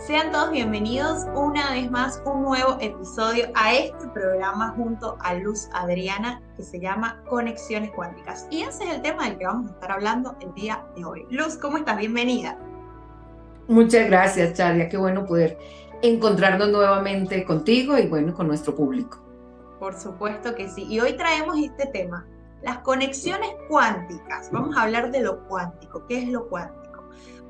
Sean todos bienvenidos una vez más, un nuevo episodio a este programa junto a Luz Adriana que se llama Conexiones Cuánticas. Y ese es el tema del que vamos a estar hablando el día de hoy. Luz, ¿cómo estás? Bienvenida. Muchas gracias, Chadia. Qué bueno poder encontrarnos nuevamente contigo y bueno, con nuestro público. Por supuesto que sí. Y hoy traemos este tema, las conexiones cuánticas. Vamos a hablar de lo cuántico. ¿Qué es lo cuántico?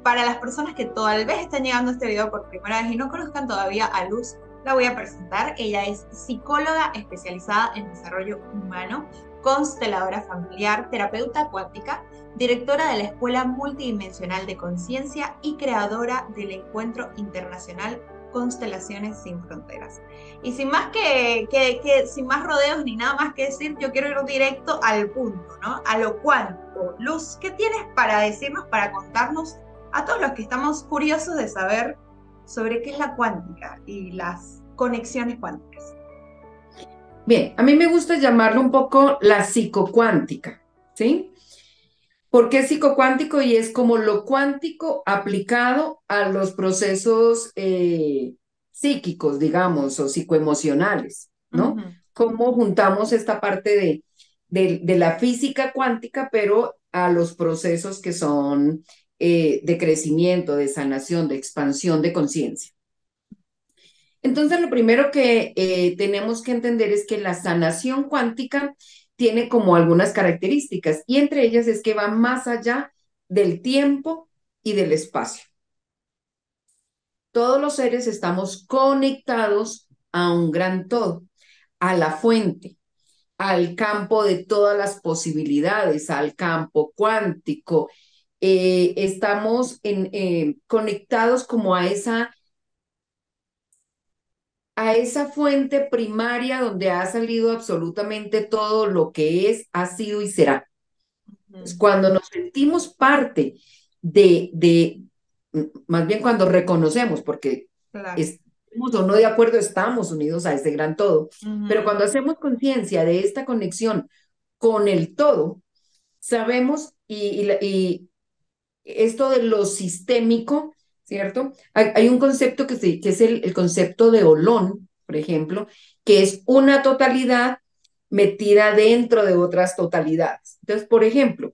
Para las personas que tal vez están llegando a este video por primera vez y no conozcan todavía a Luz, la voy a presentar. Ella es psicóloga especializada en desarrollo humano, consteladora familiar, terapeuta cuántica, directora de la Escuela Multidimensional de Conciencia y creadora del Encuentro Internacional Constelaciones Sin Fronteras. Y sin más sin más rodeos ni nada más que decir, yo quiero ir directo al punto, ¿no? A lo cuántico. Luz, ¿qué tienes para decirnos, para contarnos a todos los que estamos curiosos de saber sobre qué es la cuántica y las conexiones cuánticas? Bien, a mí me gusta llamarlo un poco la psicocuántica, ¿sí? ¿Por qué psicocuántico? Y es como lo cuántico aplicado a los procesos psíquicos, digamos, o psicoemocionales, ¿no? Ujú. Cómo juntamos esta parte de la física cuántica, pero a los procesos que son de crecimiento, de sanación, de expansión de conciencia. Entonces, lo primero que tenemos que entender es que la sanación cuántica tiene como algunas características y entre ellas es que va más allá del tiempo y del espacio. Todos los seres estamos conectados a un gran todo, a la fuente, al campo de todas las posibilidades, al campo cuántico. Estamos conectados como a esa fuente primaria donde ha salido absolutamente todo lo que es, ha sido y será. Pues Ujú. cuando nos sentimos parte más bien cuando reconocemos, porque Claro. estamos o no de acuerdo, estamos unidos a ese gran todo, pero Ujú. cuando hacemos conciencia de esta conexión con el todo, sabemos y esto de lo sistémico, ¿cierto? Hay un concepto que es el concepto de Olón, por ejemplo, que es una totalidad metida dentro de otras totalidades. Entonces, por ejemplo,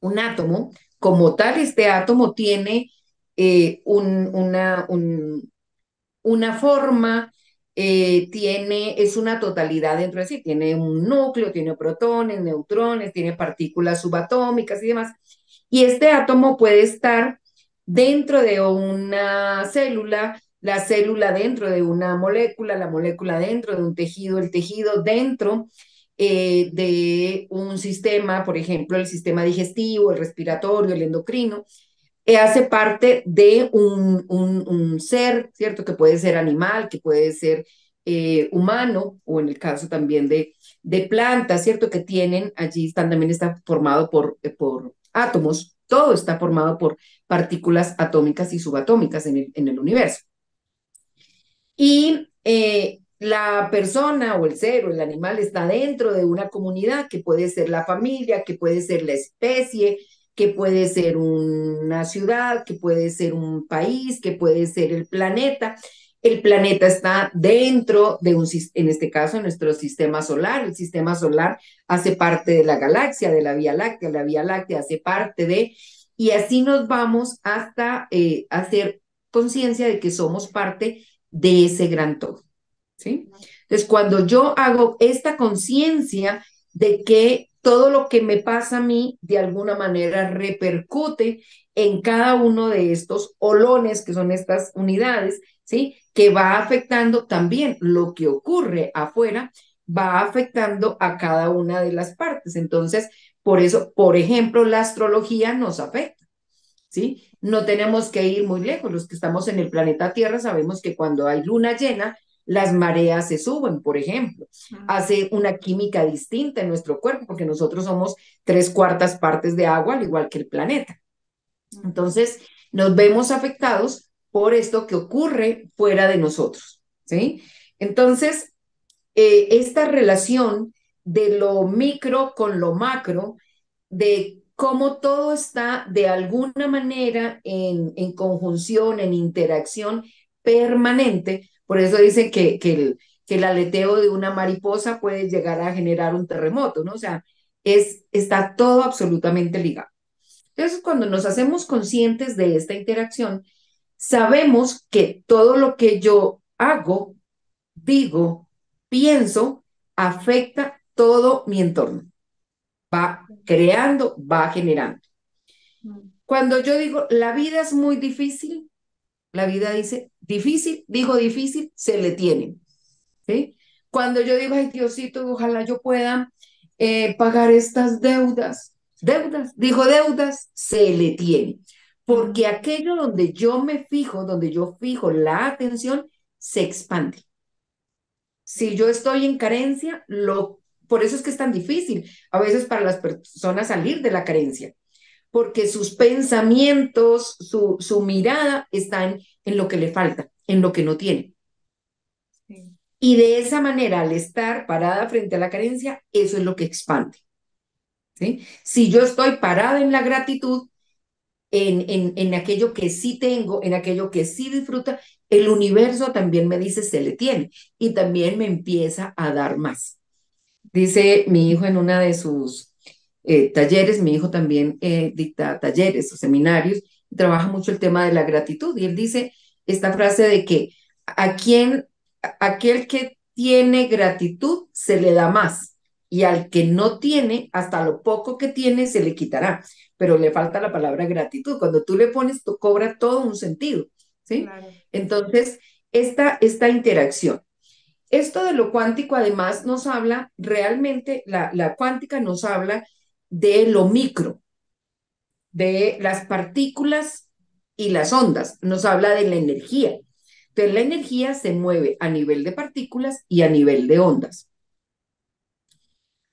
un átomo, como tal, este átomo tiene una forma, es una totalidad dentro de sí, tiene un núcleo, tiene protones, neutrones, tiene partículas subatómicas y demás. Y este átomo puede estar dentro de una célula, la célula dentro de una molécula, la molécula dentro de un tejido, el tejido dentro de un sistema, por ejemplo, el sistema digestivo, el respiratorio, el endocrino, hace parte de un ser, ¿cierto? Que puede ser animal, que puede ser humano, o en el caso también de plantas, ¿cierto? Que tienen, allí están, también está formado por átomos, todo está formado por partículas atómicas y subatómicas en el universo. Y la persona o el ser o el animal está dentro de una comunidad que puede ser la familia, que puede ser la especie, que puede ser una ciudad, que puede ser un país, que puede ser el planeta. El planeta está dentro de en este caso, nuestro sistema solar. El sistema solar hace parte de la galaxia, de la Vía Láctea hace parte y así nos vamos hasta hacer conciencia de que somos parte de ese gran todo, ¿sí? Entonces, cuando yo hago esta conciencia de que todo lo que me pasa a mí de alguna manera repercute en cada uno de estos olones, que son estas unidades, ¿sí? Que va afectando también lo que ocurre afuera, va afectando a cada una de las partes. Entonces, por eso, por ejemplo, la astrología nos afecta. ¿Sí? No tenemos que ir muy lejos. Los que estamos en el planeta Tierra sabemos que cuando hay luna llena, las mareas se suben, por ejemplo. Hace una química distinta en nuestro cuerpo porque nosotros somos tres cuartas partes de agua, al igual que el planeta. Ujú. Entonces, nos vemos afectados por esto que ocurre fuera de nosotros, ¿sí? Entonces, esta relación de lo micro con lo macro, de cómo todo está de alguna manera en conjunción, en interacción permanente. Por eso dicen que el aleteo de una mariposa puede llegar a generar un terremoto, ¿no? O sea, está todo absolutamente ligado. Entonces, cuando nos hacemos conscientes de esta interacción, sabemos que todo lo que yo hago, digo, pienso, afecta todo mi entorno. Va creando, va generando. Mm. Cuando yo digo, la vida es muy difícil, la vida dice, difícil, dijo difícil, se le tiene. ¿Sí? Cuando yo digo, ay Diosito, ojalá yo pueda pagar estas dijo deudas, se le tiene. Porque Mm. aquello donde yo me fijo, donde yo fijo la atención, se expande. Si yo estoy en carencia, por eso es que es tan difícil a veces para las personas salir de la carencia, porque sus pensamientos, su mirada están en lo que le falta, en lo que no tiene. Sí. Y de esa manera, al estar parada frente a la carencia, eso es lo que expande. ¿Sí? Si yo estoy parada en la gratitud, en aquello que sí tengo, en aquello que sí disfruta, el universo también me dice se le tiene y también me empieza a dar más. Dice mi hijo en una de sus talleres, mi hijo también dicta talleres o seminarios, trabaja mucho el tema de la gratitud y él dice esta frase de que a quien, aquel que tiene gratitud se le da más y al que no tiene, hasta lo poco que tiene se le quitará, pero le falta la palabra gratitud. Cuando tú le pones, tú cobra todo un sentido, ¿sí? Claro. Entonces, esta interacción. Esto de lo cuántico además nos habla, realmente la cuántica nos habla de lo micro, de las partículas y las ondas, nos habla de la energía. Entonces la energía se mueve a nivel de partículas y a nivel de ondas.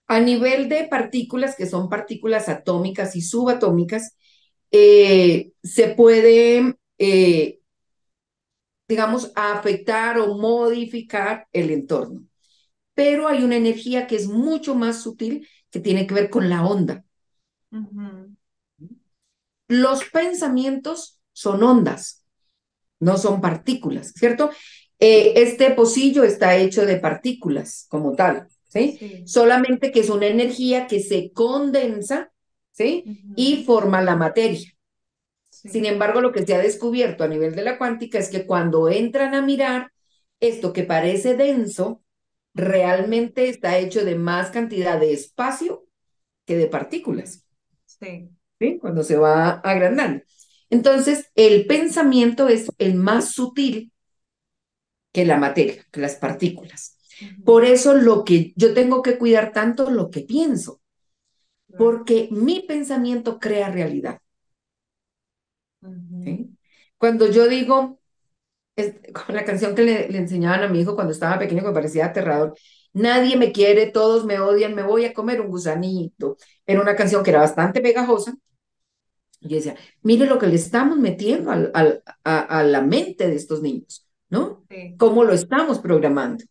A nivel de partículas, que son partículas atómicas y subatómicas, se puede, digamos, afectar o modificar el entorno. Pero hay una energía que es mucho más sutil que tiene que ver con la onda. Ujú. Los pensamientos son ondas, no son partículas, ¿cierto? Este pocillo está hecho de partículas como tal, ¿sí? Sí. Solamente que es una energía que se condensa, ¿sí? Ujú. Y forma la materia. Sin Sí. embargo, lo que se ha descubierto a nivel de la cuántica es que cuando entran a mirar esto que parece denso, realmente está hecho de más cantidad de espacio que de partículas, Sí. ¿sí? Cuando se va agrandando. Entonces, el pensamiento es el más sutil que la materia, que las partículas. Ujú. Por eso lo que yo tengo que cuidar tanto lo que pienso, Claro. porque mi pensamiento crea realidad, Ujú. ¿sí? Cuando yo digo, con la canción que le enseñaban a mi hijo cuando estaba pequeño, que me parecía aterrador. Nadie me quiere, todos me odian, me voy a comer un gusanito. Era una canción que era bastante pegajosa. Y yo decía, mire lo que le estamos metiendo a la mente de estos niños, ¿no? Sí. ¿Cómo lo estamos programando?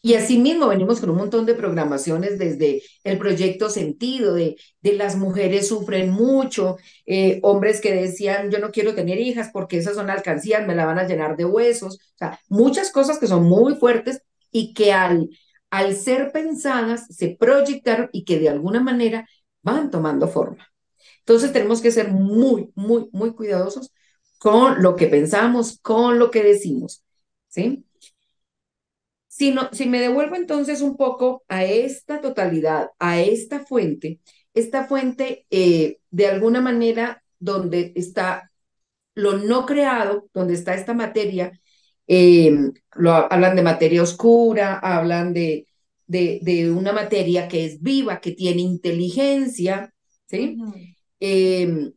Y Ujú. asimismo venimos con un montón de programaciones desde el proyecto Sentido, de las mujeres sufren mucho, hombres que decían yo no quiero tener hijas porque esas son alcancías, me la van a llenar de huesos, o sea, muchas cosas que son muy fuertes y que al ser pensadas se proyectaron y que de alguna manera van tomando forma. Entonces Sí. tenemos que ser muy, muy, muy cuidadosos con lo que pensamos, con lo que decimos, ¿sí? Si, no, si me devuelvo entonces un poco a esta totalidad, a esta fuente de alguna manera donde está lo no creado, donde está esta materia, hablan de materia oscura, hablan de una materia que es viva, que tiene inteligencia, ¿sí? Ujú. Eh,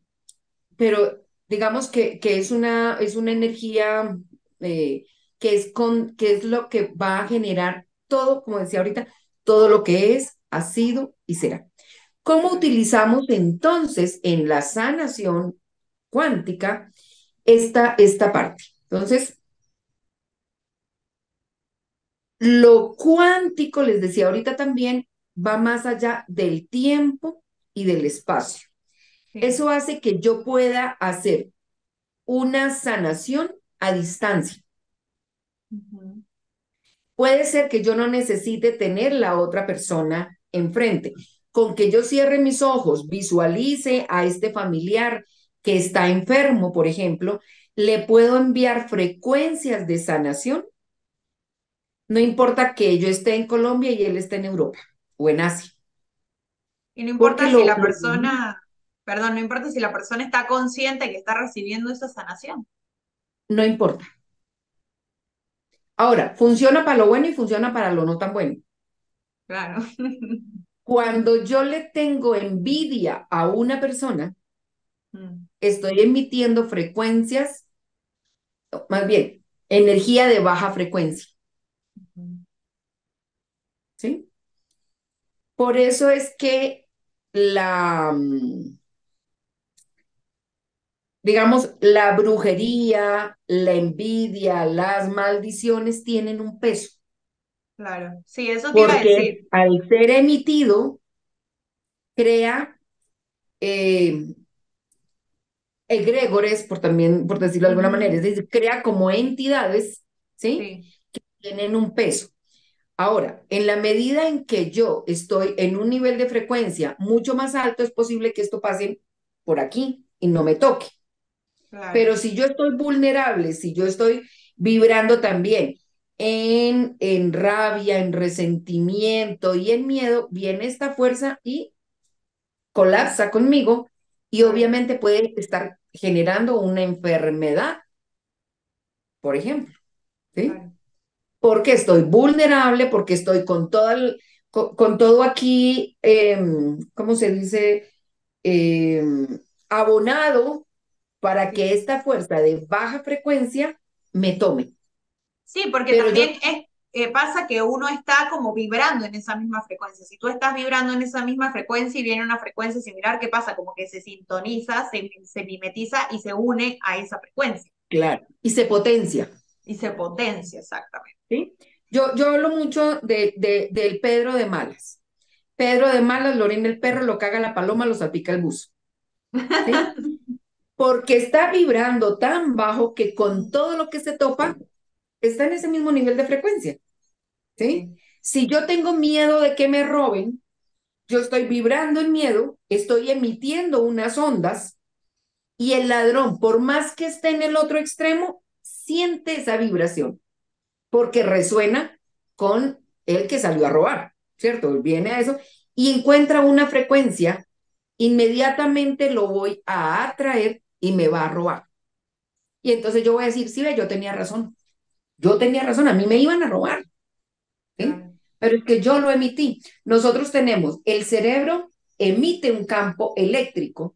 pero digamos que es una energía que es lo que va a generar todo, como decía ahorita, todo lo que es, ha sido y será. ¿Cómo Claro. utilizamos entonces en la sanación cuántica esta parte? Entonces, lo cuántico, les decía ahorita también, va más allá del tiempo y del espacio. sí. Eso hace que yo pueda hacer una sanación a distancia. Ujú. Puede ser que yo no necesite tener la otra persona enfrente. Con que yo cierre mis ojos, visualice a este familiar que está enfermo, por ejemplo, le puedo enviar frecuencias de sanación. No importa que yo esté en Colombia y él esté en Europa o en Asia, Y no porque importa si la persona, perdón, no importa si la persona está consciente que está recibiendo esa sanación. no importa. Ahora, funciona para lo bueno y funciona para lo no tan bueno. Claro. Cuando yo le tengo envidia a una persona, Mm. estoy emitiendo frecuencias, más bien, energía de baja frecuencia, ¿sí? Por eso es que digamos, la brujería, la envidia, las maldiciones tienen un peso, Claro. Sí, eso te iba a porque decir. al ser emitido, crea eh, egregores, por decirlo de alguna manera, es Ujú. decir, crea como entidades, ¿sí? Sí, Tienen un peso. Ahora, en la medida en que yo estoy en un nivel de frecuencia mucho más alto, es posible que esto pase por aquí y no me toque. claro. Pero si yo estoy vulnerable, si yo estoy vibrando también en rabia, en resentimiento y en miedo, viene esta fuerza y colapsa conmigo y Claro, obviamente puede estar generando una enfermedad, por ejemplo, ¿sí? claro. Porque estoy vulnerable, porque estoy con todo aquí, ¿cómo se dice? Abonado para que Sí. esta fuerza de baja frecuencia me tome. Sí, porque Pero yo, también pasa que uno está como vibrando en esa misma frecuencia. Si tú estás vibrando en esa misma frecuencia y viene una frecuencia similar, ¿qué pasa? Como que se sintoniza, se mimetiza y se une a esa frecuencia claro, y se potencia, y se potencia exactamente. ¿sí? Yo hablo mucho del Pedro de Malas. Pedro de Malas, lo orina el perro, lo caga la paloma, lo salpica el buzo, ¿sí? Porque está vibrando tan bajo que con todo lo que se topa, está en ese mismo nivel de frecuencia, ¿sí? Sí, Si yo tengo miedo de que me roben, yo estoy vibrando en miedo, estoy emitiendo unas ondas y el ladrón, por más que esté en el otro extremo, siente esa vibración porque resuena con el que salió a robar, ¿cierto? Él viene a eso y encuentra una frecuencia, inmediatamente lo voy a atraer y me va a robar. Y entonces yo voy a decir, sí, ve, yo tenía razón, a mí me iban a robar, ¿sí? claro. Pero es que yo lo emití. Nosotros tenemos, el cerebro emite un campo eléctrico,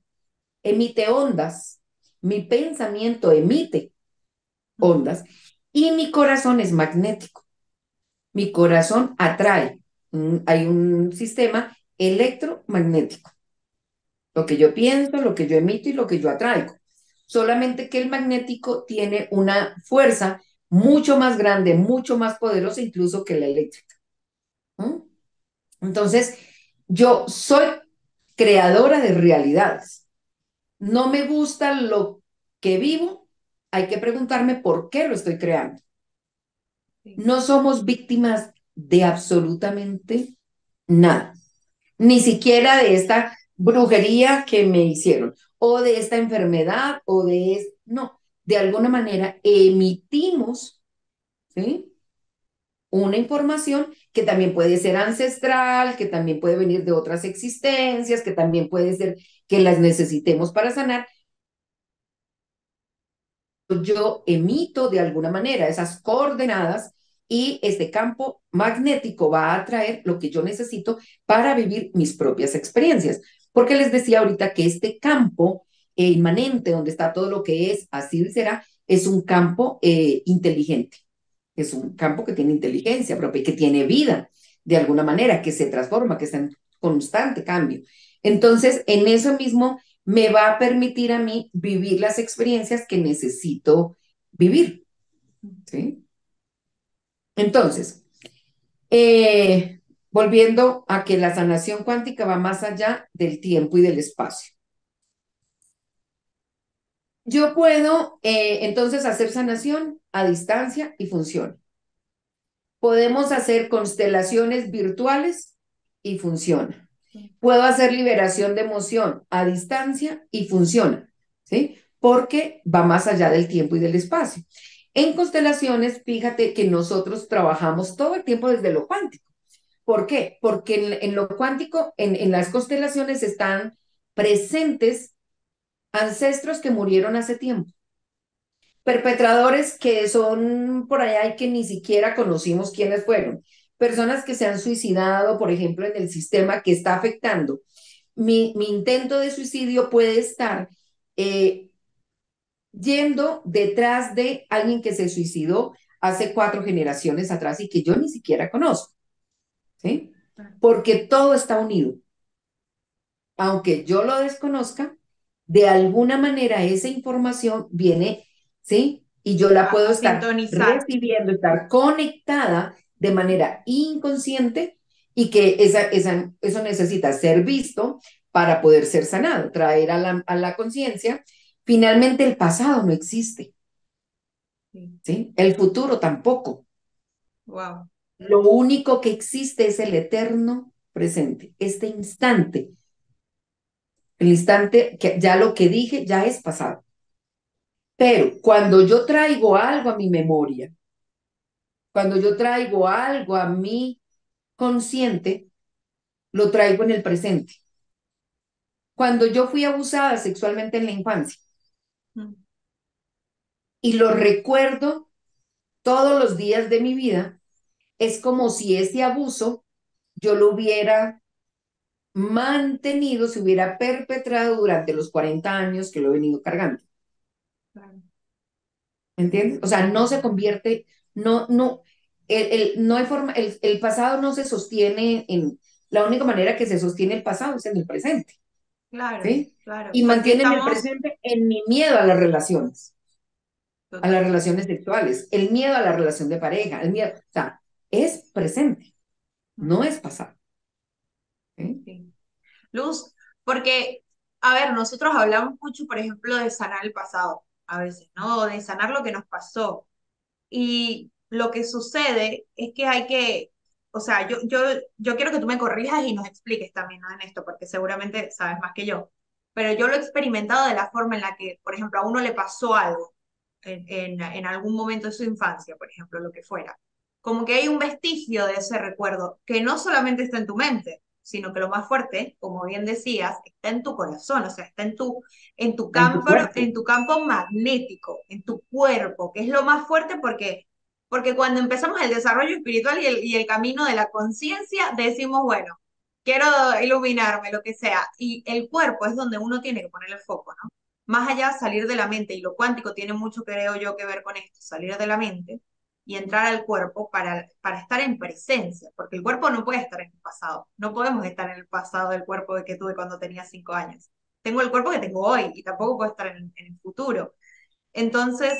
emite ondas, mi pensamiento emite Ujú. ondas y mi corazón es magnético. Mi corazón atrae. Hay un sistema electromagnético. Lo que yo pienso, lo que yo emito y lo que yo atraigo. Solamente que el magnético tiene una fuerza mucho más grande, mucho más poderosa incluso que la eléctrica. ¿Mm? Entonces, yo soy creadora de realidades. No me gusta lo que vivo, hay que preguntarme por qué lo estoy creando. Sí. No somos víctimas de absolutamente nada, ni siquiera de esta brujería que me hicieron, o de esta enfermedad, no, de alguna manera emitimos, ¿sí? Una información que también puede ser ancestral, que también puede venir de otras existencias, que también puede ser que las necesitemos para sanar. Yo emito de alguna manera esas coordenadas y este campo magnético va a atraer lo que yo necesito para vivir mis propias experiencias. Porque les decía ahorita que este campo inmanente, donde está todo lo que es, así será, es un campo inteligente, es un campo que tiene inteligencia propia y que tiene vida de alguna manera, que se transforma, que está en constante cambio. Entonces, en eso mismo me va a permitir a mí vivir las experiencias que necesito vivir, ¿sí? Entonces, eh, volviendo a que la sanación cuántica va más allá del tiempo y del espacio. Yo puedo entonces hacer sanación a distancia y funciona. Podemos hacer constelaciones virtuales y funciona. Puedo hacer liberación de emoción a distancia y funciona, ¿sí? Porque va más allá del tiempo y del espacio. En constelaciones, fíjate que nosotros trabajamos todo el tiempo desde lo cuántico. ¿Por qué? Porque en lo cuántico, en las constelaciones están presentes ancestros que murieron hace tiempo, perpetradores que son por allá y que ni siquiera conocimos quiénes fueron, personas que se han suicidado, por ejemplo, en el sistema que está afectando. Mi intento de suicidio puede estar eh, yendo detrás de alguien que se suicidó hace 4 generaciones atrás y que yo ni siquiera conozco, ¿sí? Porque todo está unido. Aunque yo lo desconozca, de alguna manera esa información viene, ¿sí? Y yo la puedo A estar sintonizar. recibiendo, estar conectada de manera inconsciente y que eso necesita ser visto para poder ser sanado, traer a la conciencia. Finalmente el pasado no existe, Sí. ¿sí? El futuro tampoco. Wow. Lo único que existe es el eterno presente, este instante. El instante que ya lo que dije ya es pasado. Pero cuando yo traigo algo a mi memoria, cuando yo traigo algo a mi consciente, lo traigo en el presente. Cuando yo fui abusada sexualmente en la infancia Mm. y lo recuerdo todos los días de mi vida, es como si ese abuso yo lo hubiera mantenido, se hubiera perpetrado durante los 40 años que lo he venido cargando. Claro. ¿Me entiendes? O sea, no se convierte, no, no hay forma, el pasado no se sostiene la única manera que se sostiene el pasado es en el presente, Claro, ¿sí? claro, Y porque mantienen el estamos presente en mi miedo a las totalmente. relaciones sexuales, el miedo a la relación de pareja, el miedo, o sea, es presente, no Mm. es pasado, ¿sí? Sí. Luz, porque, a ver, nosotros hablamos mucho, por ejemplo, de sanar el pasado, a veces, ¿no? De sanar lo que nos pasó. Y lo que sucede es que hay que, o sea, yo quiero que tú me corrijas y nos expliques también, ¿no? En esto, porque seguramente sabes más que yo. Pero yo lo he experimentado de la forma en la que, por ejemplo, a uno le pasó algo en algún momento de su infancia, por ejemplo, lo que fuera. Como que hay un vestigio de ese recuerdo que no solamente está en tu mente, sino que lo más fuerte, como bien decías, está en tu corazón, o sea, está En tu en cuerpo, tu campo magnético, en tu cuerpo, que es lo más fuerte porque cuando empezamos el desarrollo espiritual y el camino de la conciencia, decimos, bueno, quiero iluminarme, lo que sea, y el cuerpo es donde uno tiene que poner el foco, ¿no? Más allá salir de la mente, y lo cuántico tiene mucho, creo yo, que ver con esto, salir de la mente y entrar al cuerpo para estar en presencia, porque el cuerpo no puede estar en el pasado, no podemos estar en el pasado del cuerpo que tuve cuando tenía 5 años. Tengo el cuerpo que tengo hoy y tampoco puedo estar en el futuro. Entonces,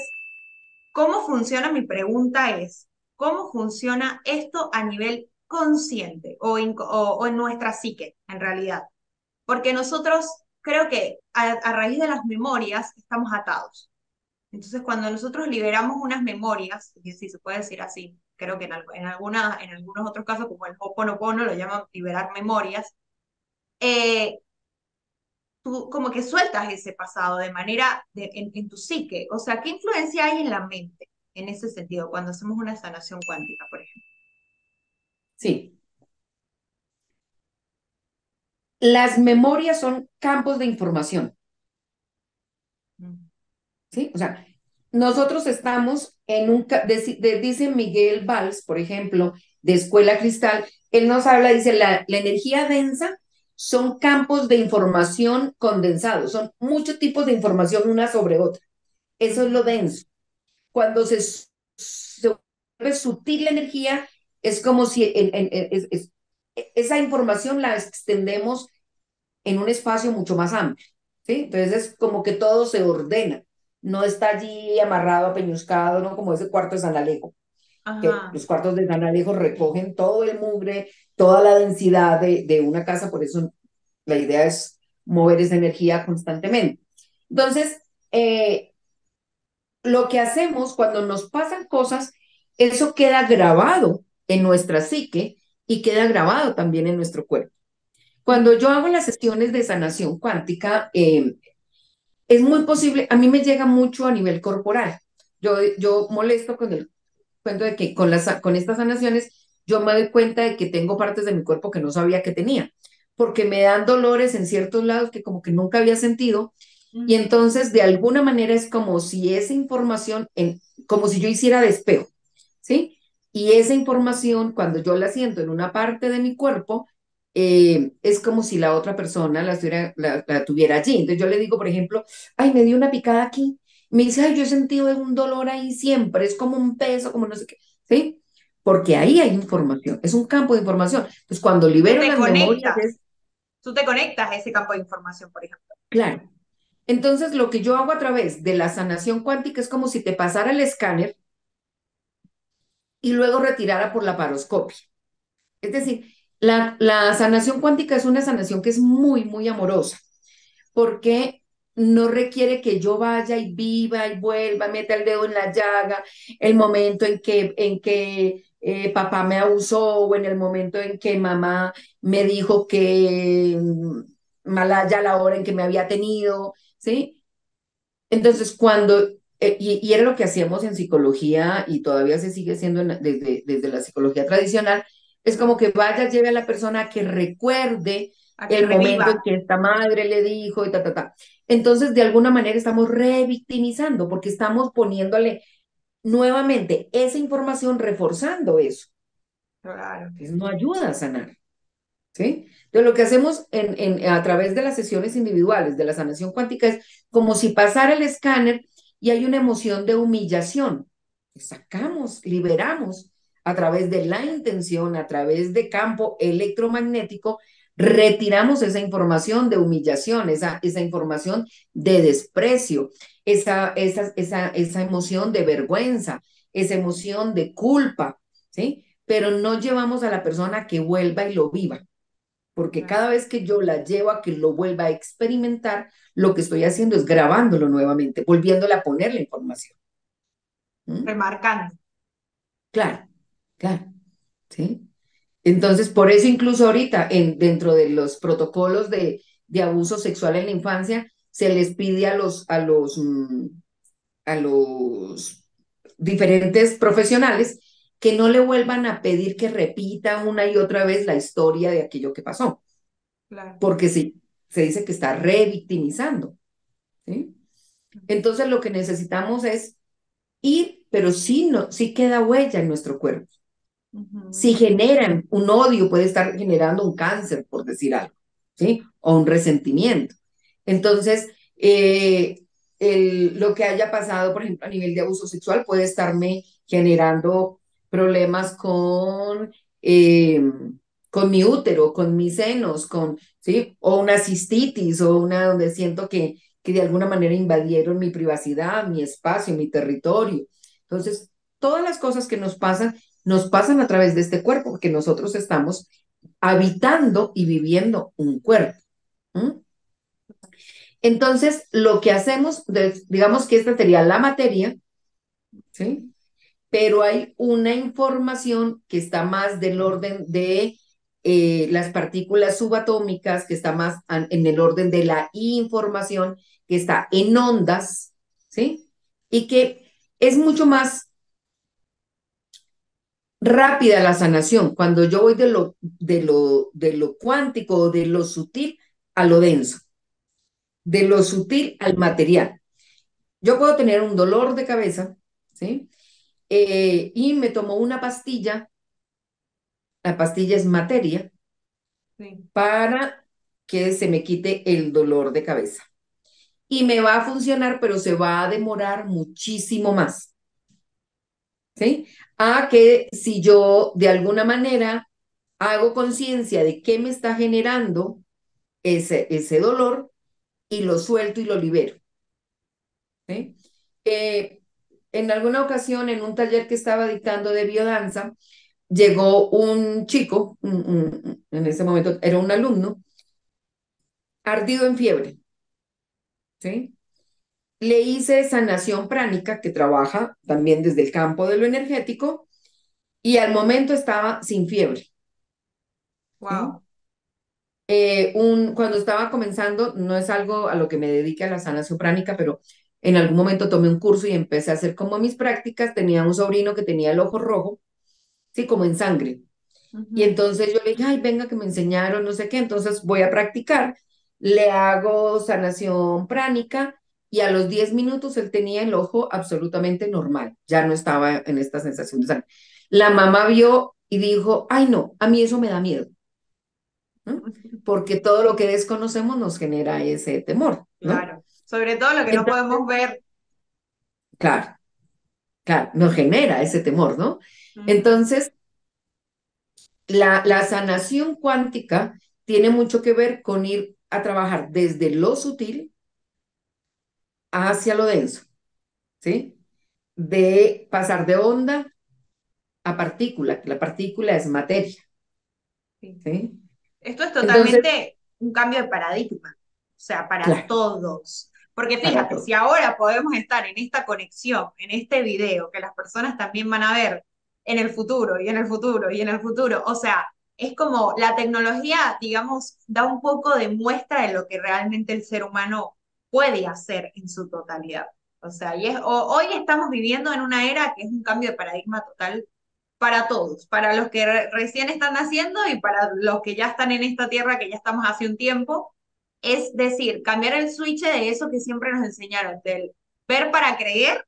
¿cómo funciona? Mi pregunta es, ¿cómo funciona esto a nivel consciente o en nuestra psique, en realidad? Porque nosotros creo que a raíz de las memorias estamos atados. Entonces, cuando nosotros liberamos unas memorias, y si se puede decir así, creo que en algunos otros casos, como el Ho'oponopono, lo llaman liberar memorias, eh, tú como que sueltas ese pasado de manera en tu psique. O sea, ¿qué influencia hay en la mente en ese sentido cuando hacemos una sanación cuántica, por ejemplo? sí. Las memorias son campos de información, Mm. ¿sí? O sea, nosotros estamos en dice Miguel Valls, por ejemplo, de Escuela Cristal, él nos habla, dice, la energía densa son campos de información condensados, son muchos tipos de información una sobre otra. Eso es lo Ujú. denso. Cuando se vuelve sutil la energía, es como si esa información la extendemos en un espacio mucho más amplio, ¿sí? Entonces es como que todo se ordena, no está allí amarrado, apeñuscado, ¿no? Como ese cuarto de San Alejo, que Ajá. los cuartos de San Alejo recogen todo el mugre, toda la densidad de una casa, por eso la idea es mover esa energía constantemente. Entonces, eh, lo que hacemos cuando nos pasan cosas, eso queda grabado en nuestra psique y queda grabado también en nuestro cuerpo. Cuando yo hago las sesiones de sanación cuántica, es muy posible, a mí me llega mucho a nivel corporal. Yo molesto con el cuento de que con estas sanaciones yo me doy cuenta de que tengo partes de mi cuerpo que no sabía que tenía, porque me dan dolores en ciertos lados que como que nunca había sentido y Ujú. entonces de alguna manera es como si esa información, como si yo hiciera de espejo, ¿sí? Y esa información cuando yo la siento en una parte de mi cuerpo, es como si la otra persona la tuviera allí. Entonces yo le digo, por ejemplo, ay, me dio una picada aquí. Me dice, ay, yo he sentido un dolor ahí siempre, es como un peso, como no sé qué, ¿sí? Porque ahí hay información, es un campo de información. Entonces, cuando Que libero te las memorias, conectas. Tú te conectas a ese campo de información, por ejemplo. claro. Entonces, lo que yo hago a través de la sanación cuántica es como si te pasara el escáner y luego retirara por la paroscopia. Es decir, la sanación cuántica es una sanación que es muy, muy amorosa, porque no requiere que yo vaya y viva y vuelva, meta el dedo en la llaga, el momento en que papá me abusó o en el momento en que mamá me dijo que Malaya a la hora en que me había tenido, ¿sí? Entonces, y era lo que hacíamos en psicología y todavía se sigue haciendo desde la psicología tradicional, es como que vaya, lleve a la persona a que recuerde A que el momento reviva. en que esta madre le dijo y ta, ta, ta. Entonces, de alguna manera estamos revictimizando porque estamos poniéndole nuevamente esa información, reforzando eso. Claro. Entonces, no ayuda a sanar. ¿Sí? Entonces, lo que hacemos a través de las sesiones individuales de la sanación cuántica es como si pasara el escáner y hay una emoción de humillación. Sacamos, liberamos a través de la intención, a través de campo electromagnético, retiramos esa información de humillación, esa información de desprecio, esa emoción de vergüenza, esa emoción de culpa, ¿sí? Pero no llevamos a la persona a que vuelva y lo viva porque Claro. cada vez que yo la llevo a que lo vuelva a experimentar, lo que estoy haciendo es grabándolo nuevamente, volviéndole a poner la información. ¿Mm? Remarcando. Claro, claro, ¿sí? Entonces, por eso incluso ahorita, dentro de los protocolos de abuso sexual en la infancia, se les pide a los diferentes profesionales que no le vuelvan a pedir que repita una y otra vez la historia de aquello que pasó, Claro. porque sí, se dice que está revictimizando, ¿sí? Entonces lo que necesitamos es ir, pero sí, no, sí queda huella en nuestro cuerpo. Si Ujú. generan un odio, puede estar generando un cáncer, por decir algo, ¿sí? O un resentimiento. Entonces, lo que haya pasado, por ejemplo, a nivel de abuso sexual, puede estarme generando problemas eh, con mi útero, con mis senos, ¿sí? O una cistitis, o una donde siento que de alguna manera invadieron mi privacidad, mi espacio, mi territorio. Entonces, todas las cosas que nos pasan a través de este cuerpo, porque nosotros estamos habitando y viviendo un cuerpo. ¿Mm? Entonces, lo que hacemos, digamos que esta sería la materia, ¿sí? Pero hay una información que está más del orden de las partículas subatómicas, que está más en el orden de la información, que está en ondas, ¿sí? Y que es mucho más rápida la sanación cuando yo voy de lo cuántico, de lo sutil a lo denso, de lo sutil al material. Yo puedo tener un dolor de cabeza, ¿sí? Y me tomo una pastilla, la pastilla es materia, Sí. para que se me quite el dolor de cabeza. Y me va a funcionar, pero se va a demorar muchísimo más, ¿sí? A que si yo de alguna manera hago conciencia de qué me está generando ese dolor y lo suelto y lo libero, ¿sí? Eh, en alguna ocasión, en un taller que estaba dictando de biodanza, llegó un chico, en ese momento era un alumno, ardido en fiebre, ¿sí? le hice sanación pránica, que trabaja también desde el campo de lo energético, y al momento estaba sin fiebre, ¿sí? Wow. Cuando estaba comenzando, no es algo a lo que me dedique a la sanación pránica, pero en algún momento tomé un curso y empecé a hacer como mis prácticas. Tenía un sobrino que tenía el ojo rojo, sí, como en sangre. Y Ujú. entonces yo le dije, ay, venga, que me enseñaron, no sé qué, entonces voy a practicar. Le hago sanación pránica y a los 10 minutos él tenía el ojo absolutamente normal, ya no estaba en esta sensación de sangre. La mamá vio y dijo, ay, no, a mí eso me da miedo, ¿no? Porque todo lo que desconocemos nos genera ese temor, ¿no? Claro. Sobre todo lo que no Entonces, podemos ver. claro, claro, nos genera ese temor, ¿no? Ujú. Entonces, la sanación cuántica tiene mucho que ver con ir a trabajar desde lo sutil hacia lo denso, ¿sí? De pasar de onda a partícula, que la partícula es materia, Sí. ¿sí? Esto es Entonces, totalmente un cambio de paradigma, o sea, para claro, todos. Porque para fíjate, todo. si ahora podemos estar en esta conexión, en este video, que las personas también van a ver en el futuro y en el futuro y en el futuro, o sea, es como la tecnología, digamos, da un poco de muestra de lo que realmente el ser humano puede hacer en su totalidad. O sea, hoy estamos viviendo en una era que es un cambio de paradigma total para todos, para los que recién están naciendo y para los que ya están en esta tierra, que ya estamos hace un tiempo. Es decir, cambiar el switch de eso que siempre nos enseñaron, del ver para creer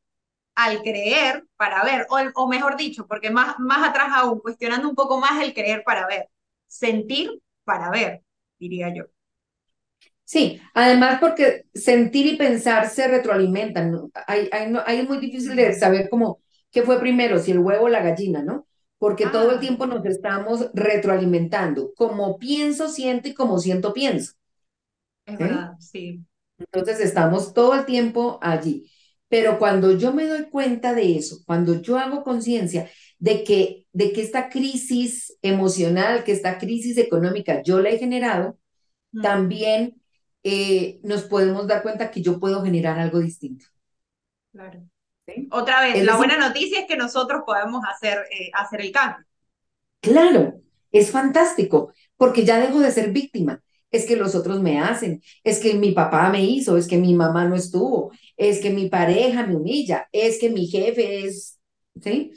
al creer para ver, o mejor dicho, porque más atrás aún, cuestionando un poco más el creer para ver, sentir para ver, diría yo. Sí, además porque sentir y pensar se retroalimentan, ¿no? Ahí es muy difícil de Mm, saber cómo, qué fue primero, si el huevo o la gallina, ¿no? Porque todo el ah, tiempo nos estamos retroalimentando, como pienso, siento y como siento, pienso, es ¿sí? verdad, sí. Entonces estamos todo el tiempo allí. Pero cuando yo me doy cuenta de eso, cuando yo hago conciencia de que esta crisis emocional, que esta crisis económica yo la he generado, Mm, también nos podemos dar cuenta que yo puedo generar algo distinto. claro. ¿Sí? Otra vez, Es la decir, buena noticia es que nosotros podemos hacer el cambio. claro, es fantástico, porque ya dejo de ser víctima. Es que los otros me hacen, es que mi papá me hizo, es que mi mamá no estuvo, es que mi pareja me humilla, es que mi jefe es, ¿sí?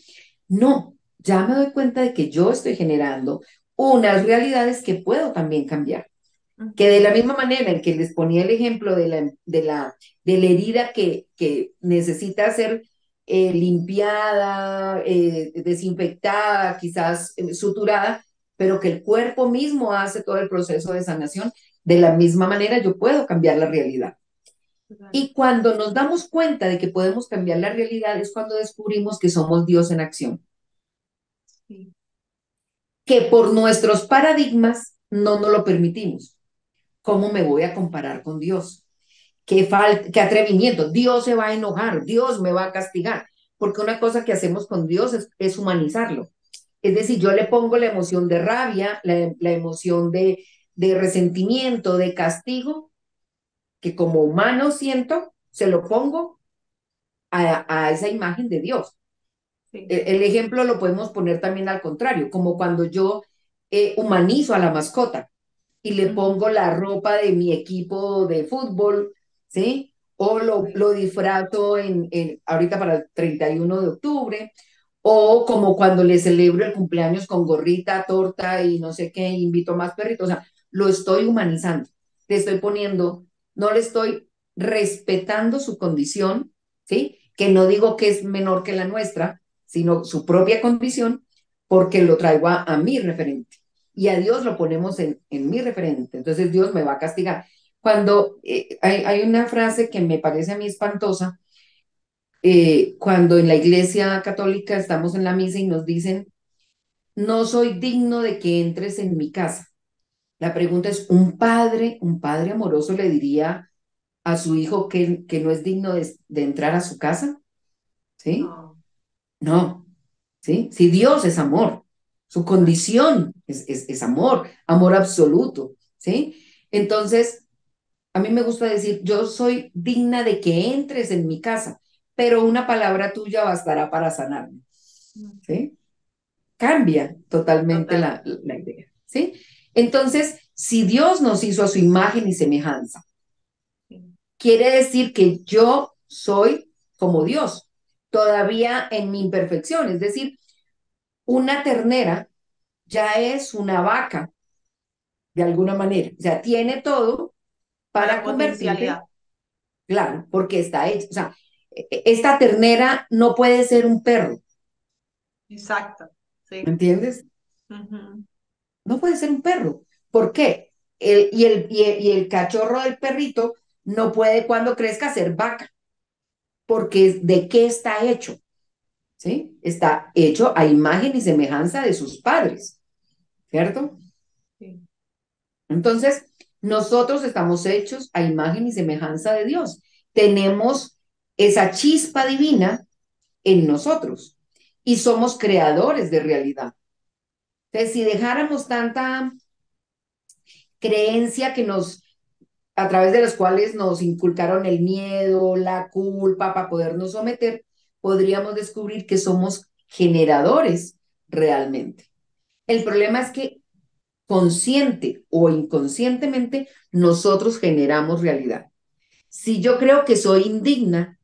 No, ya me doy cuenta de que yo estoy generando unas realidades que puedo también cambiar. Que de Ujú. la misma manera en que les ponía el ejemplo de la herida que necesita ser limpiada, desinfectada, quizás suturada, pero que el cuerpo mismo hace todo el proceso de sanación, de la misma manera yo puedo cambiar la realidad. Total. Y cuando nos damos cuenta de que podemos cambiar la realidad es cuando descubrimos que somos Dios en acción, Sí. que por nuestros paradigmas no nos lo permitimos. ¿Cómo me voy a comparar con Dios? Qué atrevimiento, Dios se va a enojar, Dios me va a castigar, porque una cosa que hacemos con Dios es humanizarlo. Es decir, yo le pongo la emoción de rabia, la emoción de resentimiento, de castigo, que como humano siento, se lo pongo a esa imagen de Dios. Sí. El ejemplo lo podemos poner también al contrario, como cuando yo humanizo a la mascota y le Ujú. pongo la ropa de mi equipo de fútbol, ¿sí? O lo Sí. disfrazo ahorita para el 31 de octubre, o como cuando le celebro el cumpleaños con gorrita, torta y no sé qué, invito más perritos, o sea, lo estoy humanizando, le estoy poniendo, no le estoy respetando su condición, ¿sí? Que no digo que es menor que la nuestra, sino su propia condición, porque lo traigo a mi referente y a Dios lo ponemos en mi referente. Entonces Dios me va a castigar. Cuando hay una frase que me parece a mí espantosa, cuando en la iglesia católica estamos en la misa y nos dicen, no soy digno de que entres en mi casa. La pregunta es, ¿un padre amoroso le diría a su hijo que no es digno de entrar a su casa? ¿Sí? No. No, ¿sí? Si Dios es amor, su Claro. condición es amor, amor absoluto, ¿sí? Entonces, A mí me gusta decir, yo soy digna de que entres en mi casa, pero una palabra tuya bastará para sanarme, Ujú. ¿sí? Cambia totalmente Total. la idea, ¿sí? Entonces, si Dios nos hizo a su imagen y semejanza, Sí. quiere decir que yo soy como Dios, todavía en mi imperfección, es decir, una ternera ya es una vaca, de alguna manera, o sea, tiene todo Con la para potencialidad. convertirse, claro, porque está hecho, o sea, esta ternera no puede ser un perro, Exacto. ¿me Sí. entiendes? Ujú. No puede ser un perro. ¿Por qué? Y el cachorro del perrito no puede cuando crezca ser vaca, porque ¿de qué está hecho? ¿Sí? Está hecho a imagen y semejanza de sus padres, ¿cierto? Sí. Entonces, nosotros estamos hechos a imagen y semejanza de Dios. Tenemos esa chispa divina en nosotros y somos creadores de realidad. Entonces, si dejáramos tanta creencia que nos, a través de las cuales nos inculcaron el miedo, la culpa para podernos someter, podríamos descubrir que somos generadores realmente. El Exacto. problema es que consciente o inconscientemente nosotros generamos realidad. Si yo creo que soy indigna,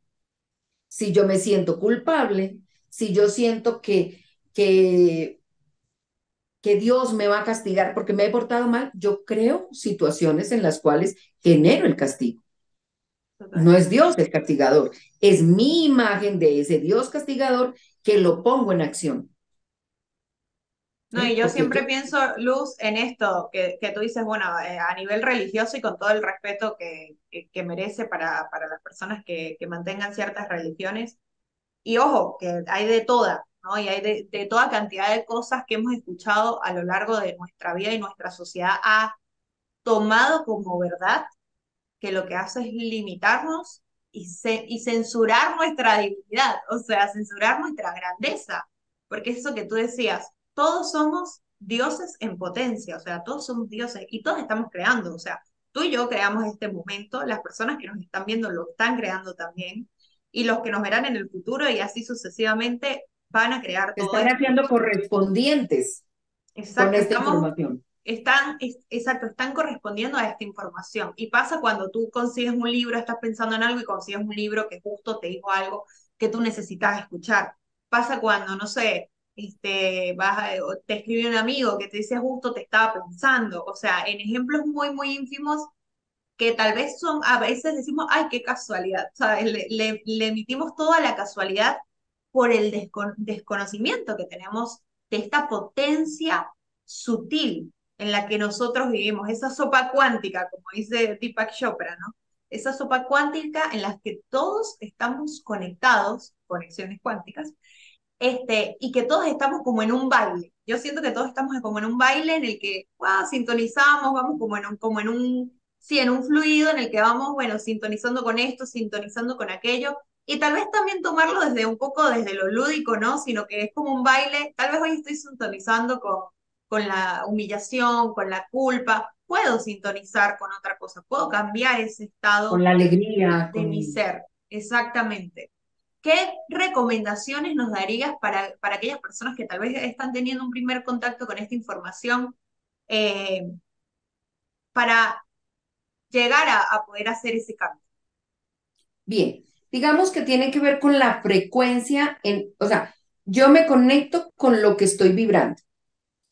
si yo me siento culpable, si yo siento que Dios me va a castigar porque me he portado mal, yo creo situaciones en las cuales genero el castigo. Total. No es Dios el castigador, es mi imagen de ese Dios castigador que lo pongo en acción, No, y ¿sí? yo Porque yo, siempre pienso, Luz, en esto que tú dices, bueno, a nivel religioso y con todo el respeto que merece para las personas que mantengan ciertas religiones. Y ojo, que hay de toda, ¿no? Y hay de toda cantidad de cosas que hemos escuchado a lo largo de nuestra vida y nuestra sociedad ha tomado como verdad que lo que hace es limitarnos y censurar nuestra divinidad, o sea, censurar nuestra grandeza, porque es eso que tú decías, todos somos dioses en potencia, o sea, todos somos dioses y todos estamos creando, o sea, tú y yo creamos este momento, las personas que nos están viendo lo están creando también, y los que nos verán en el futuro y así sucesivamente van a crear se todo están esto. haciendo correspondientes con Exacto, esta información. exacto, están correspondiendo a esta información. Y pasa cuando tú consigues un libro, estás pensando en algo y consigues un libro que justo te dijo algo que tú necesitas escuchar. Pasa cuando, no sé, o te escribe un amigo que te dice justo te estaba pensando. O sea, en ejemplos muy, muy ínfimos que tal vez son, a veces decimos, ay, qué casualidad, ¿sabes? Le emitimos toda la casualidad por el desconocimiento que tenemos de esta potencia sutil en la que nosotros vivimos, esa sopa cuántica, como dice Deepak Chopra, ¿no? Esa sopa cuántica en la que todos estamos conectados, conexiones cuánticas, y que todos estamos como en un baile. Yo siento que todos estamos como en un baile en el que sintonizamos, vamos sí, en un fluido en el que vamos, bueno, sintonizando con esto, sintonizando con aquello, y tal vez también tomarlo desde un poco desde lo lúdico, ¿no? Sino que es como un baile, tal vez hoy estoy sintonizando con la humillación, con la culpa, puedo sintonizar con otra cosa, puedo cambiar ese Con estado la alegría, de mi con... ser, exactamente. ¿Qué recomendaciones nos darías para aquellas personas que tal vez están teniendo un primer contacto con esta información eh, para llegar a poder hacer ese cambio? Bien, digamos que tiene que ver con la frecuencia, o sea, yo me conecto con lo que estoy vibrando.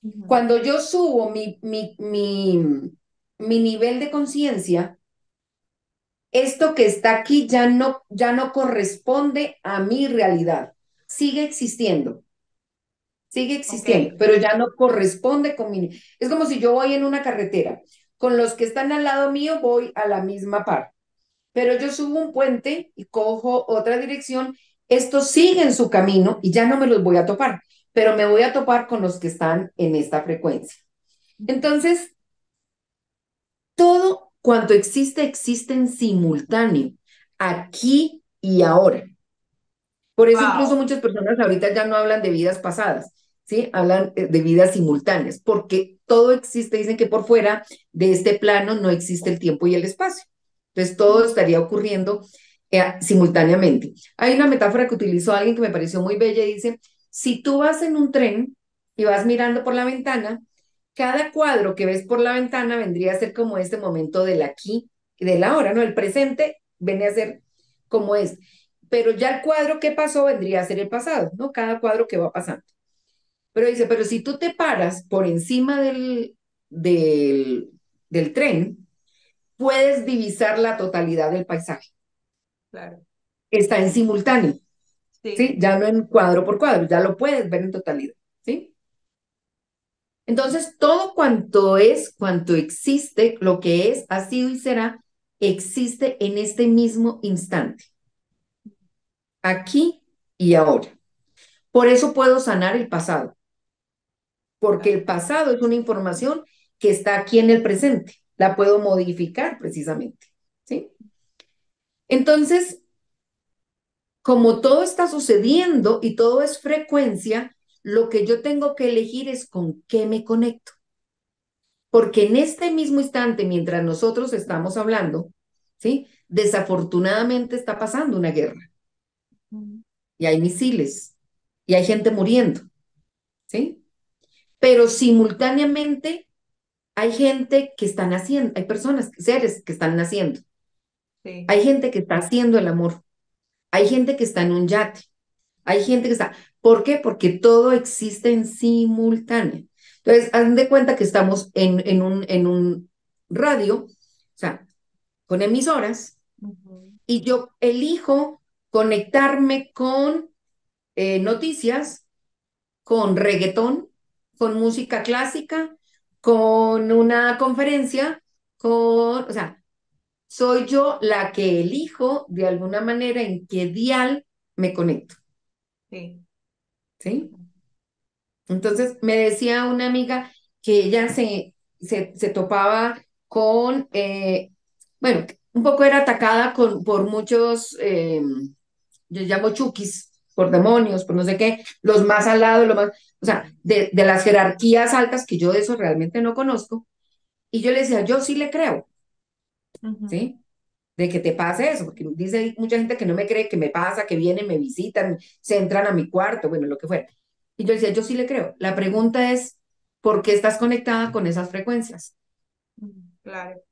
Ujú. Cuando yo subo mi nivel de conciencia, esto que está aquí ya no corresponde a mi realidad. Sigue Ok, existiendo, pero ya no corresponde con mi... Es como si yo voy en una carretera, con los que están al lado mío voy a la misma par, pero yo subo un puente y cojo otra dirección, estos siguen su camino y ya no me los voy a topar, pero me voy a topar con los que están en esta frecuencia. Entonces, todo cuanto existe, existe en simultáneo, aquí y ahora. Por eso incluso wow. muchas personas ahorita ya no hablan de vidas pasadas, ¿sí? Hablan de vidas simultáneas, porque todo existe, dicen que por fuera de este plano no existe el tiempo y el espacio. Entonces todo estaría ocurriendo simultáneamente. Hay una metáfora que utilizó alguien que me pareció muy bella y dice, si tú vas en un tren y vas mirando por la ventana, cada cuadro que ves por la ventana vendría a ser como este momento del aquí y del ahora, ¿no? El presente viene a ser como es. Pero ya el cuadro que pasó vendría a ser el pasado, ¿no? Cada cuadro que va pasando. Pero dice, pero si tú te paras por encima del, del tren, puedes divisar la totalidad del paisaje. Claro. Está en simultáneo, Sí. ¿sí? Ya no en cuadro por cuadro, ya lo puedes ver en totalidad, ¿sí? Entonces, todo cuanto es, cuanto existe, lo que es, ha sido y será, existe en este mismo instante, aquí y ahora. Por eso puedo sanar el pasado, porque Claro. el pasado es una información que está aquí en el presente, la puedo modificar precisamente, ¿sí? Entonces, como todo está sucediendo y todo es frecuencia, lo que yo tengo que elegir es con qué me conecto. Porque en este mismo instante, mientras nosotros estamos hablando, ¿sí? Desafortunadamente está pasando una guerra Mm. y hay misiles y hay gente muriendo, ¿sí? Pero simultáneamente hay gente que está naciendo, hay personas, seres que están naciendo, Sí. hay gente que está haciendo el amor, hay gente que está en un yate, hay gente que está. ¿Por qué? Porque todo existe en simultáneo. Entonces, haz de cuenta que estamos en un radio, o sea, con emisoras, Ujú. y yo elijo conectarme con noticias, con reggaetón, con música clásica, con una conferencia, o sea, soy yo la que elijo de alguna manera en qué dial me conecto, Sí. ¿sí? Entonces me decía una amiga que ella se topaba con, bueno, un poco era atacada por muchos, yo llamo chukis, por demonios, por no sé qué, los más al lado, los más, o sea, de las jerarquías altas, que yo de eso realmente no conozco. Y yo le decía, yo sí le creo, Ujú. ¿sí? De que te pase eso, porque dice mucha gente que no me cree que me pasa, que vienen, me visitan, se entran a mi cuarto, bueno, lo que fuera. Y yo decía, yo sí le creo. La pregunta es, ¿por qué estás conectada con esas frecuencias? Claro.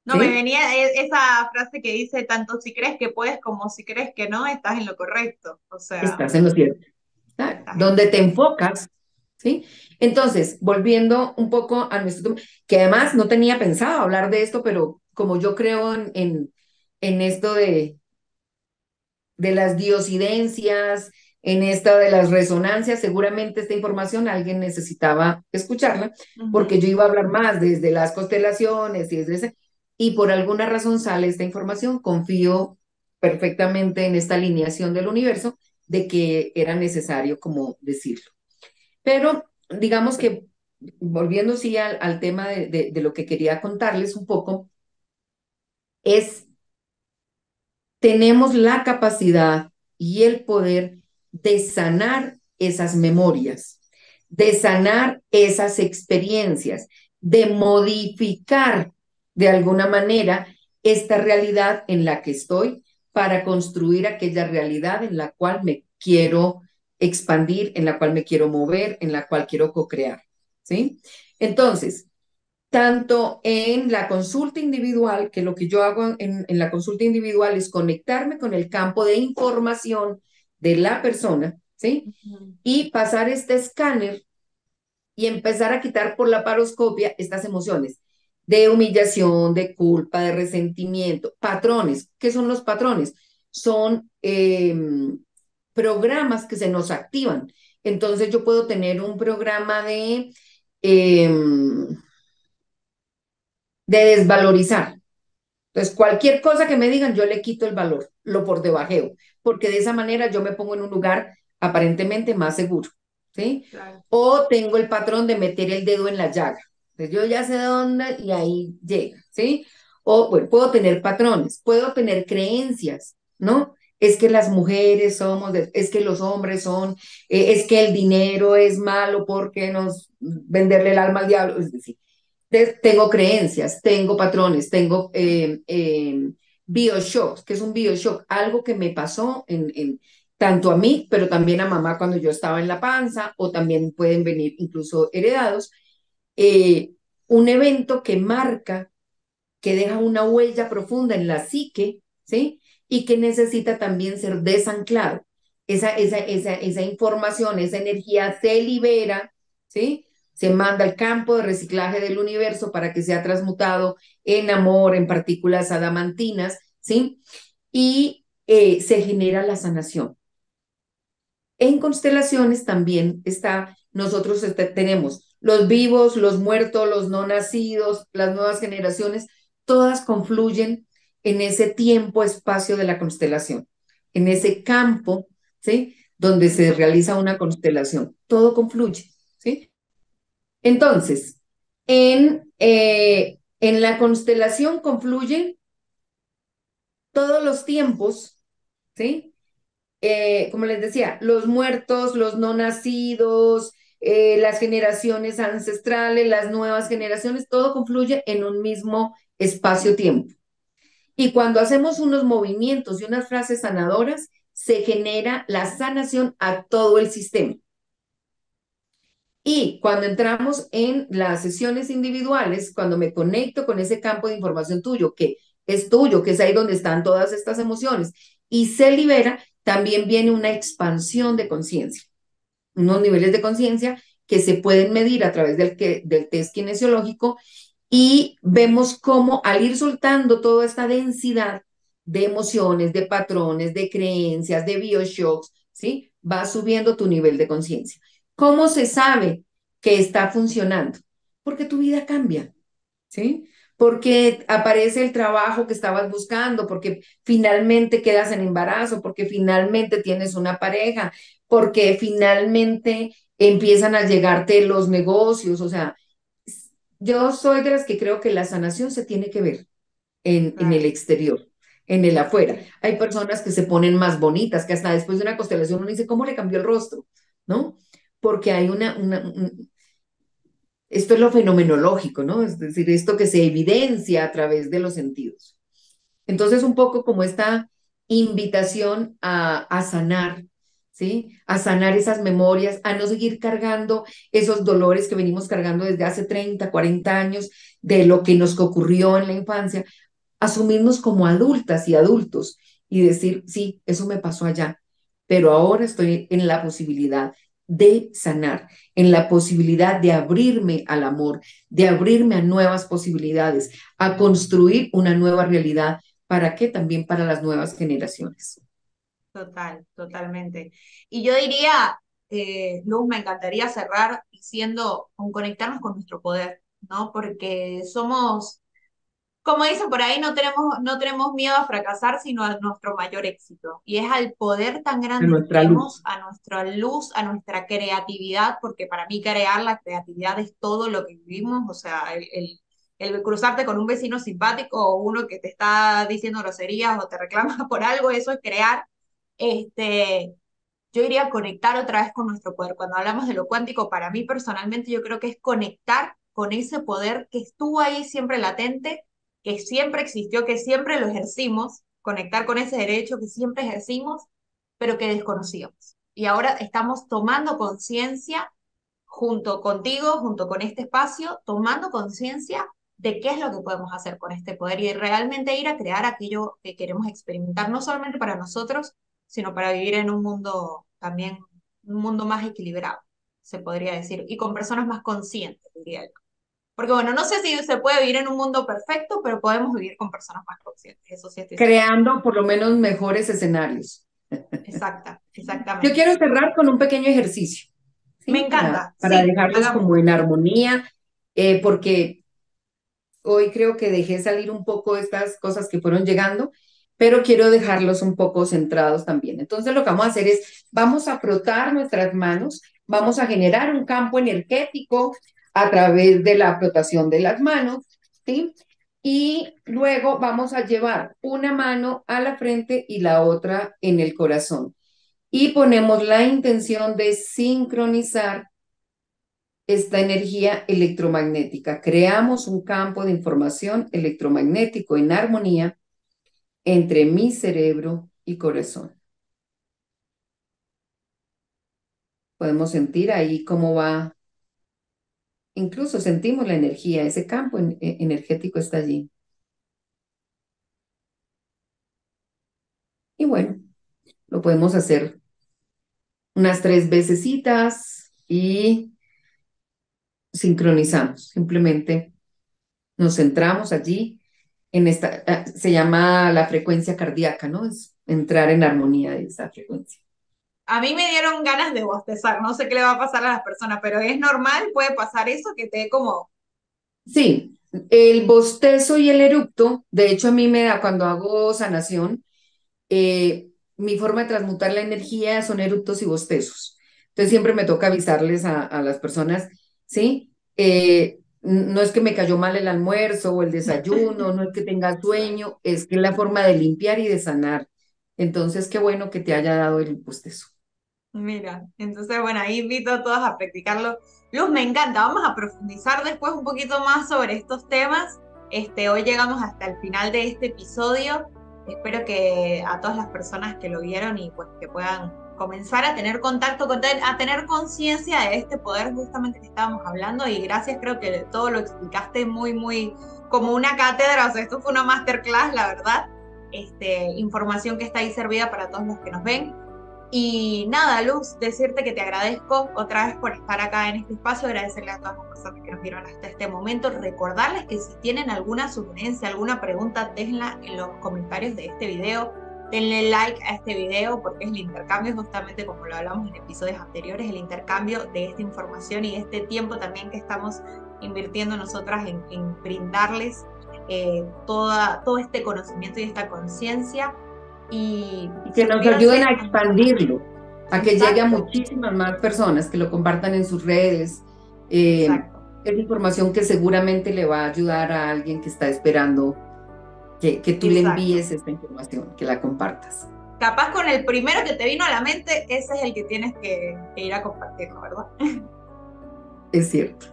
No, me ¿Sí? venía esa frase que dice, tanto si crees que puedes como si crees que no, estás en lo correcto. O sea, Estás en lo cierto. Claro. estás en lo Donde te cierto. enfocas, ¿sí? Entonces, volviendo un poco a nuestro tema, que además no tenía pensado hablar de esto, pero como yo creo en esto de las diosidencias, en esta de las resonancias, seguramente esta información alguien necesitaba escucharla, porque Ujú. yo iba a hablar más desde las constelaciones y desde ese, y por alguna razón sale esta información, confío perfectamente en esta alineación del universo de que era necesario como decirlo. Pero digamos que volviendo sí al tema de lo que quería contarles un poco, es tenemos la capacidad y el poder de sanar esas memorias, de sanar esas experiencias, de modificar de alguna manera esta realidad en la que estoy para construir aquella realidad en la cual me quiero expandir, en la cual me quiero mover, en la cual quiero co-crear. ¿Sí? Entonces, tanto en la consulta individual, que lo que yo hago en la consulta individual es conectarme con el campo de información de la persona, ¿sí? Ujú. Y pasar este escáner y empezar a quitar por la paroscopia estas emociones de humillación, de culpa, de resentimiento, patrones. ¿Qué son los patrones? Son programas que se nos activan. Entonces yo puedo tener un programa eh, de desvalorizar. Entonces, cualquier cosa que me digan, yo le quito el valor, lo por debajeo, porque de esa manera yo me pongo en un lugar aparentemente más seguro, ¿sí? Claro. O tengo el patrón de meter el dedo en la llaga. Entonces, yo ya sé dónde y ahí llega, ¿sí? O, bueno, puedo tener patrones, puedo tener creencias, ¿no? Es que las mujeres somos, es que los hombres son, es que el dinero es malo porque nos venderle el alma al diablo, es decir. Tengo creencias, tengo patrones, tengo bioshocks. ¿Qué es un bioshock? Algo que me pasó tanto a mí, pero también a mamá cuando yo estaba en la panza, o también pueden venir incluso heredados. eh, un evento que marca, que deja una huella profunda en la psique, ¿sí? Y que necesita también ser desanclado. Esa información, esa energía se libera, ¿sí? Se manda al campo de reciclaje del universo para que sea transmutado en amor, en partículas adamantinas, ¿sí? Y se genera la sanación. En constelaciones también nosotros tenemos los vivos, los muertos, los no nacidos, las nuevas generaciones, todas confluyen en ese tiempo, espacio de la constelación, en ese campo, ¿sí? Donde se realiza una constelación. Todo confluye, ¿sí? Entonces, en la constelación confluyen todos los tiempos, ¿sí? Como les decía, los muertos, los no nacidos, las generaciones ancestrales, las nuevas generaciones, todo confluye en un mismo espacio-tiempo. Y cuando hacemos unos movimientos y unas frases sanadoras, se genera la sanación a todo el sistema. Y cuando entramos en las sesiones individuales, cuando me conecto con ese campo de información tuyo, que es ahí donde están todas estas emociones, y se libera, también viene una expansión de conciencia, unos niveles de conciencia que se pueden medir a través del test kinesiológico, y vemos cómo al ir soltando toda esta densidad de emociones, de patrones, de creencias, de bioshocks, ¿sí? Va subiendo tu nivel de conciencia. ¿Cómo se sabe que está funcionando? Porque tu vida cambia, ¿sí? Porque aparece el trabajo que estabas buscando, porque finalmente quedas en embarazo, porque finalmente tienes una pareja, porque finalmente empiezan a llegarte los negocios. O sea, yo soy de las que creo que la sanación se tiene que ver en el Claro. exterior, en el afuera. Hay personas que se ponen más bonitas, que hasta después de una constelación uno dice, ¿cómo le cambió el rostro? ¿No? Porque hay esto es lo fenomenológico, ¿no? Es decir, esto que se evidencia a través de los sentidos. Entonces, un poco como esta invitación a sanar, ¿sí? A sanar esas memorias, a no seguir cargando esos dolores que venimos cargando desde hace 30, 40 años de lo que nos ocurrió en la infancia, asumirnos como adultas y adultos y decir, sí, eso me pasó allá, pero ahora estoy en la posibilidad de sanar, en la posibilidad de abrirme al amor, de abrirme a nuevas posibilidades, a construir una nueva realidad. ¿Para qué? También para las nuevas generaciones. Totalmente. Y yo diría, Luz, me encantaría cerrar diciendo, con conectarnos con nuestro poder, ¿no? Porque somos, como dicen por ahí, no tenemos miedo a fracasar, sino a nuestro mayor éxito. Y es al poder tan A grande que nuestra tenemos, luz. a nuestra luz, a nuestra creatividad, porque para mí crear la creatividad es todo lo que vivimos, o sea, el cruzarte con un vecino simpático o uno que te está diciendo groserías o te reclama por algo, eso es crear. Este, yo iría a conectar otra vez con nuestro poder. Cuando hablamos de lo cuántico, para mí personalmente yo creo que es conectar con ese poder que estuvo ahí siempre latente, que siempre existió, que siempre lo ejercimos, conectar con ese derecho que siempre ejercimos, pero que desconocíamos. Y ahora estamos tomando conciencia junto contigo, junto con este espacio, tomando conciencia de qué es lo que podemos hacer con este poder y realmente ir a crear aquello que queremos experimentar, no solamente para nosotros, sino para vivir en un mundo también, un mundo más equilibrado, se podría decir, y con personas más conscientes, diría yo. Porque bueno, no sé si se puede vivir en un mundo perfecto, pero podemos vivir con personas más conscientes, eso sí estoy segura. Creando por lo menos mejores escenarios. Yo Exactamente. quiero cerrar con un pequeño ejercicio, Me ¿sí? encanta, Para sí, dejarlos hagamos. como en armonía, porque hoy creo que dejé salir un poco estas cosas que fueron llegando, pero quiero dejarlos un poco centrados también. Entonces lo que vamos a hacer es, vamos a frotar nuestras manos, vamos a generar un campo energético a través de la frotación de las manos, ¿sí? Y luego vamos a llevar una mano a la frente y la otra en el corazón. Y ponemos la intención de sincronizar esta energía electromagnética. Creamos un campo de información electromagnético en armonía entre mi cerebro y corazón. Podemos sentir ahí cómo va, incluso sentimos la energía, ese campo energético está allí. Y bueno, lo podemos hacer unas 3 vecesitas y sincronizamos. Simplemente nos centramos allí en esta, se llama la frecuencia cardíaca, ¿no? Es entrar en armonía de esa frecuencia. A mí me dieron ganas de bostezar, no sé qué le va a pasar a las personas, pero es normal, puede pasar eso, que te dé como... Sí, el bostezo y el eructo, de hecho a mí me da cuando hago sanación, mi forma de transmutar la energía son eructos y bostezos. Entonces siempre me toca avisarles a las personas, ¿sí? No es que me cayó mal el almuerzo o el desayuno, no es que tenga sueño, es que es la forma de limpiar y de sanar. Entonces, qué bueno que te haya dado el bostezo. Mira, entonces bueno, ahí invito a todos a practicarlo. Luz, me encanta, vamos a profundizar después un poquito más sobre estos temas. Hoy llegamos hasta el final de este episodio. Espero que a todas las personas que lo vieron y pues que puedan comenzar a tener contacto con a tener conciencia de este poder justamente que estábamos hablando. Y gracias, creo que todo lo explicaste muy, muy como una cátedra. O sea, esto fue una masterclass, la verdad. Información que está ahí servida para todos los que nos ven. Y nada, Luz, decirte que te agradezco otra vez por estar acá en este espacio, agradecerle a todas las personas que nos vieron hasta este momento, recordarles que si tienen alguna sugerencia, alguna pregunta, déjenla en los comentarios de este video, denle like a este video porque es el intercambio, justamente como lo hablamos en episodios anteriores, el intercambio de esta información y de este tiempo también que estamos invirtiendo nosotras en brindarles todo este conocimiento y esta conciencia. Y Y que nos suscríbanse ayuden a a nuestro canal. expandirlo, a que llegue a Exacto, muchísimas más personas, que lo compartan en sus redes. exacto, Es información que seguramente le va a ayudar a alguien que está esperando que tú le exacto. envíes esta información, que la compartas. Capaz con el primero que te vino a la mente, ese es el que tienes que ir a compartirlo, ¿verdad? Es cierto.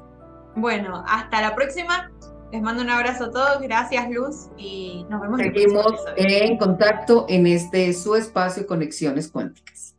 Bueno, hasta la próxima. Les mando un abrazo a todos. Gracias, Luz, y nos vemos en el próximo Seguimos episodio. en contacto en este su espacio Conexiones Cuánticas.